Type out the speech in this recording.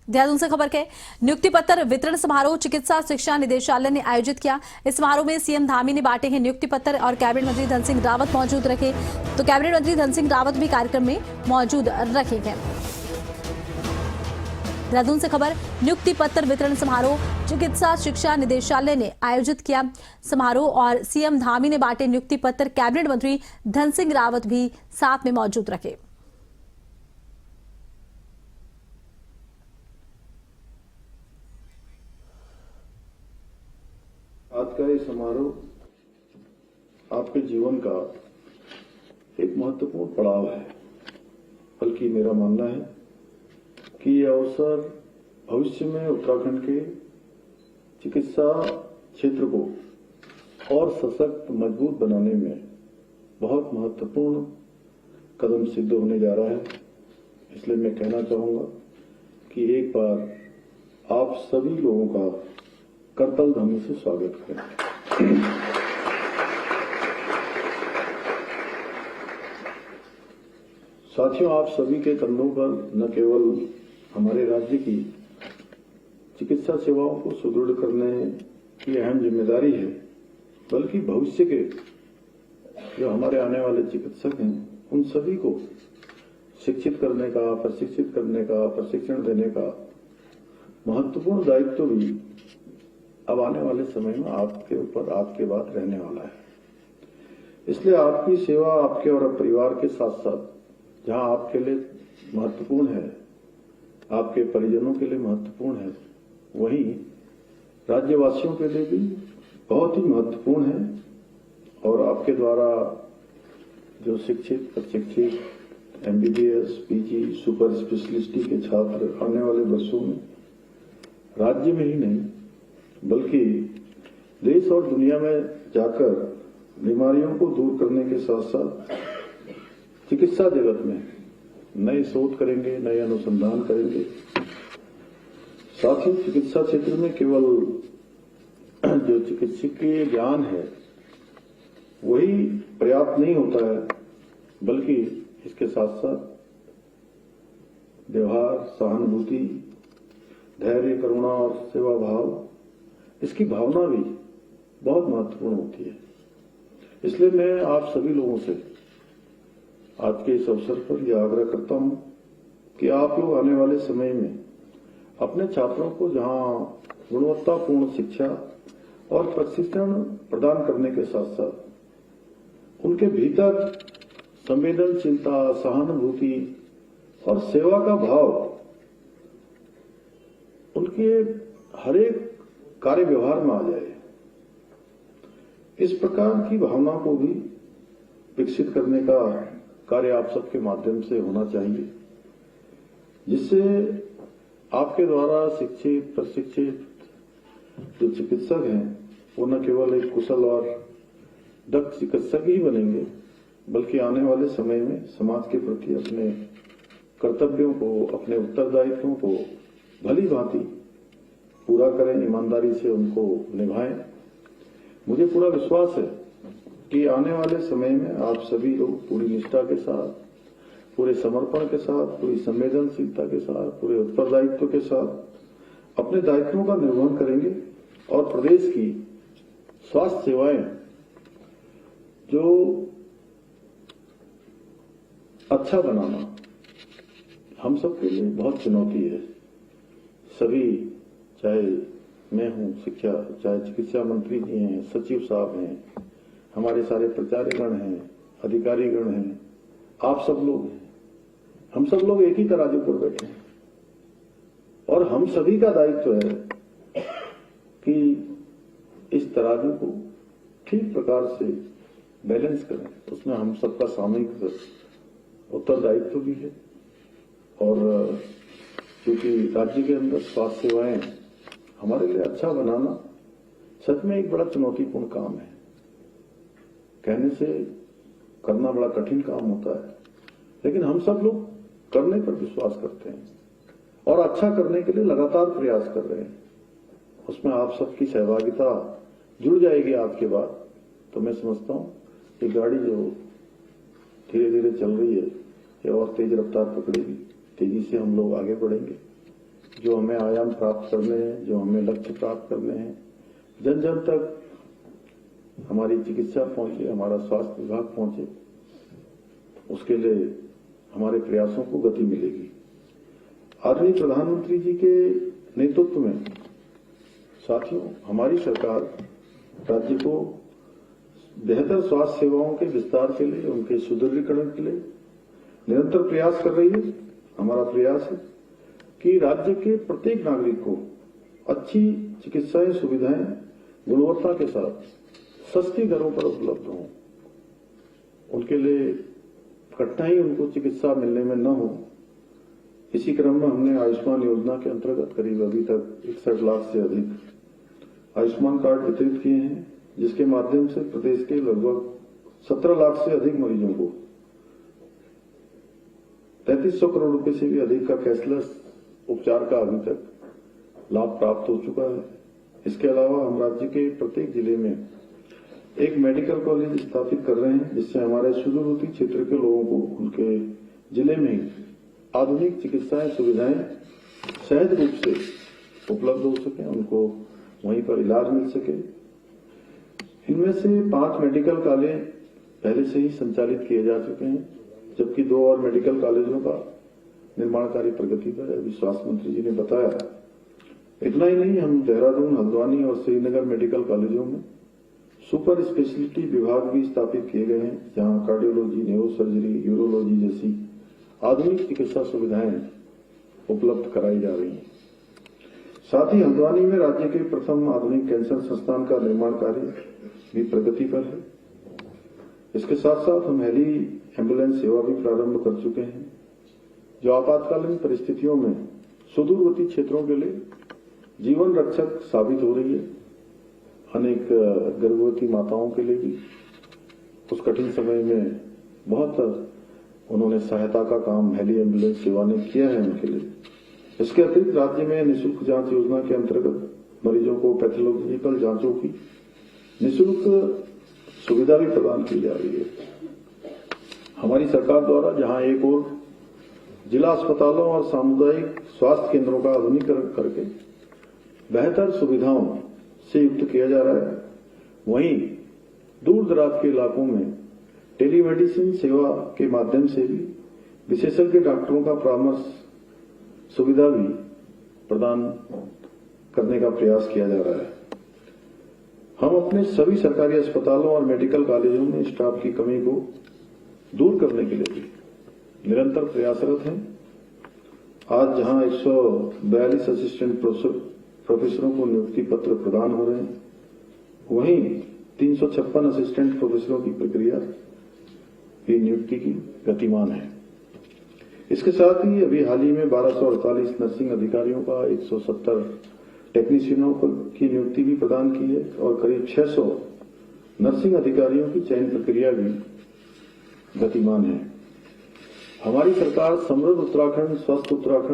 देहरादून से खबर के नियुक्ति पत्र वितरण समारोह चिकित्सा शिक्षा निदेशालय ने आयोजित किया। इस समारोह में सीएम धामी ने बांटे हैं नियुक्ति पत्र और कैबिनेट मंत्री धन सिंह रावत मौजूद रखे, तो कैबिनेट मंत्री धन सिंह रावत भी कार्यक्रम में मौजूद रखे गए। देहरादून से खबर नियुक्ति पत्र वितरण समारोह चिकित्सा शिक्षा निदेशालय ने आयोजित किया समारोह और सीएम धामी ने बांटे नियुक्ति पत्र, कैबिनेट मंत्री धन सिंह रावत भी साथ में मौजूद रखे। आज का ये समारोह आपके जीवन का एक महत्वपूर्ण पड़ाव है, बल्कि मेरा मानना है कि यह अवसर भविष्य में उत्तराखंड के चिकित्सा क्षेत्र को और सशक्त मजबूत बनाने में बहुत महत्वपूर्ण कदम सिद्ध होने जा रहा है। इसलिए मैं कहना चाहूंगा कि एक बार आप सभी लोगों का करतल ध्वनि से स्वागत करें। साथियों, आप सभी के कंधों पर न केवल हमारे राज्य की चिकित्सा सेवाओं को सुदृढ़ करने की अहम जिम्मेदारी है, बल्कि भविष्य के जो हमारे आने वाले चिकित्सक हैं उन सभी को शिक्षित करने का, प्रशिक्षित करने का, प्रशिक्षण देने का महत्वपूर्ण दायित्व भी अब आने वाले समय में आपके ऊपर, आपके बाद रहने वाला है। इसलिए आपकी सेवा आपके और परिवार के साथ साथ जहां आपके लिए महत्वपूर्ण है, आपके परिजनों के लिए महत्वपूर्ण है, वहीं राज्यवासियों के लिए भी बहुत ही महत्वपूर्ण है। और आपके द्वारा जो शिक्षित, प्रशिक्षित एमबीबीएस, पीजी, सुपर स्पेशलिस्टी के छात्र आने वाले वर्षों में राज्य में ही नहीं बल्कि देश और दुनिया में जाकर बीमारियों को दूर करने के साथ साथ चिकित्सा जगत में नए शोध करेंगे, नए अनुसंधान करेंगे। साथ ही चिकित्सा क्षेत्र में केवल जो चिकित्सकीय ज्ञान है वही पर्याप्त नहीं होता है, बल्कि इसके साथ साथ व्यवहार, सहानुभूति, धैर्य, करुणा और सेवा भाव, इसकी भावना भी बहुत महत्वपूर्ण होती है। इसलिए मैं आप सभी लोगों से आज के इस अवसर पर यह आग्रह करता हूं कि आप लोग आने वाले समय में अपने छात्रों को जहां गुणवत्तापूर्ण शिक्षा और प्रशिक्षण प्रदान करने के साथ साथ उनके भीतर संवेदनशीलता, सहानुभूति और सेवा का भाव उनके हरेक कार्य व्यवहार में आ जाए, इस प्रकार की भावना को भी विकसित करने का कार्य आप सबके माध्यम से होना चाहिए, जिससे आपके द्वारा शिक्षित, प्रशिक्षित जो चिकित्सक हैं वो न केवल एक कुशल और दक्ष चिकित्सक ही बनेंगे, बल्कि आने वाले समय में समाज के प्रति अपने कर्तव्यों को, अपने उत्तरदायित्वों को भली भांति पूरा करें, ईमानदारी से उनको निभाएं। मुझे पूरा विश्वास है कि आने वाले समय में आप सभी लोग पूरी निष्ठा के साथ, पूरे समर्पण के साथ, पूरी संवेदनशीलता के साथ, पूरे उत्तरदायित्व के साथ अपने दायित्वों का निर्वहन करेंगे और प्रदेश की स्वास्थ्य सेवाएं जो अच्छा बनाना हम सबके लिए बहुत चुनौती है। सभी, चाहे मैं हूं शिक्षा, चाहे चिकित्सा मंत्री जी हैं, सचिव साहब हैं, हमारे सारे प्रचार्यगण हैं, अधिकारीगण हैं, आप सब लोग हैं, हम सब लोग एक ही तराजू पर बैठे हैं और हम सभी का दायित्व है कि इस तराजू को ठीक प्रकार से बैलेंस करें। उसमें हम सबका सामूहिक उत्तरदायित्व भी है। और क्योंकि राज्य के अंदर स्वास्थ्य सेवाएं हमारे लिए अच्छा बनाना सच में एक बड़ा चुनौतीपूर्ण काम है। कहने से करना बड़ा कठिन काम होता है, लेकिन हम सब लोग करने पर विश्वास करते हैं और अच्छा करने के लिए लगातार प्रयास कर रहे हैं। उसमें आप सबकी सहभागिता जुड़ जाएगी आज के बाद, तो मैं समझता हूं कि गाड़ी जो धीरे धीरे चल रही है ये और तेज रफ्तार पकड़ेगी, तेजी से हम लोग आगे बढ़ेंगे। जो हमें आयाम प्राप्त करने हैं, जो हमें लक्ष्य प्राप्त करने हैं, जन जन तक हमारी चिकित्सा पहुंचे, हमारा स्वास्थ्य विभाग पहुंचे, उसके लिए हमारे प्रयासों को गति मिलेगी। आदरणीय प्रधानमंत्री जी के नेतृत्व में साथियों, हमारी सरकार राज्य को बेहतर स्वास्थ्य सेवाओं के विस्तार के लिए, उनके सुदृढ़ीकरण के लिए निरंतर प्रयास कर रही है। हमारा प्रयास है कि राज्य के प्रत्येक नागरिक को अच्छी चिकित्साएं, सुविधाएं गुणवत्ता के साथ सस्ती दरों पर उपलब्ध हों, उनके लिए कठिनाई उनको चिकित्सा मिलने में न हो। इसी क्रम में हमने आयुष्मान योजना के अंतर्गत करीब अभी तक 61 लाख से अधिक आयुष्मान कार्ड वितरित किए हैं, जिसके माध्यम से प्रदेश के लगभग 17 लाख से अधिक मरीजों को 3300 करोड़ रुपए से भी अधिक का कैशलेस उपचार का अभी तक लाभ प्राप्त हो चुका है। इसके अलावा हम राज्य के प्रत्येक जिले में एक मेडिकल कॉलेज स्थापित कर रहे हैं, जिससे हमारे सुदूरवर्ती क्षेत्र के लोगों को उनके जिले में ही आधुनिक चिकित्साएं, सुविधाएं सहज रूप से उपलब्ध हो सके, उनको वहीं पर इलाज मिल सके। इनमें से 5 मेडिकल कॉलेज पहले से ही संचालित किए जा चुके हैं, जबकि 2 और मेडिकल कॉलेजों का निर्माण कार्य प्रगति पर है, अभी स्वास्थ्य मंत्री जी ने बताया। इतना ही नहीं, हम देहरादून, हल्द्वानी और श्रीनगर मेडिकल कॉलेजों में सुपर स्पेशलिटी विभाग भी स्थापित किए गए हैं, जहां कार्डियोलॉजी, न्यूरोसर्जरी, यूरोलॉजी जैसी आधुनिक चिकित्सा सुविधाएं उपलब्ध कराई जा रही हैं। साथ ही हल्द्वानी में राज्य के प्रथम आधुनिक कैंसर संस्थान का निर्माण कार्य भी प्रगति पर है। इसके साथ साथ हम हेली एम्बुलेंस सेवा भी प्रारंभ कर चुके हैं, जो आपातकालीन परिस्थितियों में सुदूरवर्ती क्षेत्रों के लिए जीवन रक्षक साबित हो रही है। अनेक गर्भवती माताओं के लिए भी उस कठिन समय में बहुत उन्होंने सहायता का काम हेली एम्बुलेंस सेवा ने किया है उनके लिए। इसके अतिरिक्त राज्य में निःशुल्क जांच योजना के अंतर्गत मरीजों को पैथोलॉजिकल जांचों की निःशुल्क सुविधा भी प्रदान की जा रही है। हमारी सरकार द्वारा जहां एक ओर जिला अस्पतालों और सामुदायिक स्वास्थ्य केंद्रों का आधुनिकीकरण करके बेहतर सुविधाओं से युक्त किया जा रहा है, वहीं दूर दराज के इलाकों में टेलीमेडिसिन सेवा के माध्यम से भी विशेषज्ञ डॉक्टरों का परामर्श सुविधा भी प्रदान करने का प्रयास किया जा रहा है। हम अपने सभी सरकारी अस्पतालों और मेडिकल कॉलेजों में स्टाफ की कमी को दूर करने के लिए भी निरंतर प्रयासरत हैं। आज जहां 142 असिस्टेंट प्रोफेसरों को नियुक्ति पत्र प्रदान हो रहे हैं, वहीं 356 असिस्टेंट प्रोफेसरों की प्रक्रिया की नियुक्ति की गतिमान है। इसके साथ ही अभी हाल ही में 1248 नर्सिंग अधिकारियों का 170 टेक्नीशियनों की नियुक्ति भी प्रदान की है और करीब 600 नर्सिंग अधिकारियों की चयन प्रक्रिया भी गतिमान है। हमारी सरकार समृद्ध उत्तराखंड, स्वस्थ उत्तराखंड